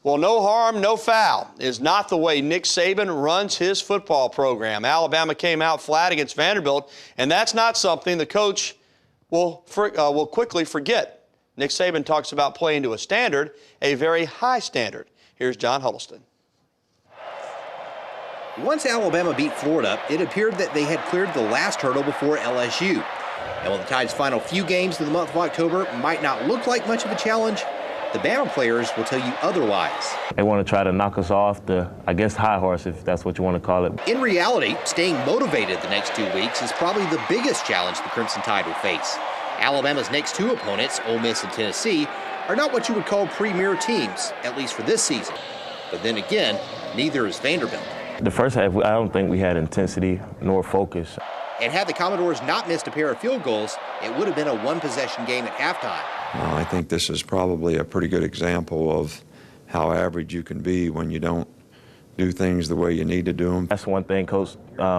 Well, no harm, no foul is not the way Nick Saban runs his football program. Alabama came out flat against Vanderbilt, and that's not something the coach will quickly forget. Nick Saban talks about playing to a standard, a very high standard. Here's John Huddleston. Once Alabama beat Florida, it appeared that they had cleared the last hurdle before LSU. And while the Tide's final few games of the month of October might not look like much of a challenge, the Bama players will tell you otherwise. They want to try to knock us off the, high horse, if that's what you want to call it. In reality, staying motivated the next 2 weeks is probably the biggest challenge the Crimson Tide will face. Alabama's next two opponents, Ole Miss and Tennessee, are not what you would call premier teams, at least for this season. But then again, neither is Vanderbilt. The first half, I don't think we had intensity nor focus. And had the Commodores not missed a pair of field goals, it would have been a one-possession game at halftime. I think this is probably a pretty good example of how average you can be when you don't do things the way you need to do them. That's one thing Coach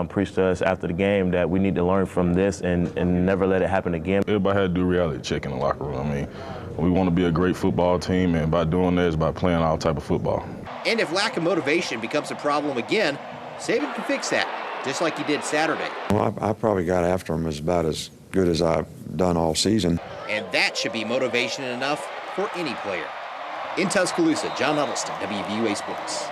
preached to us after the game, that we need to learn from this and never let it happen again. Everybody had to do reality check in the locker room. I mean, we want to be a great football team, and by doing this, by playing our type of football. And if lack of motivation becomes a problem again, Saban can fix that, just like he did Saturday. Well, I probably got after him about as good as I've done all season. And that should be motivation enough for any player. In Tuscaloosa, John Huddleston, WVUA Sports.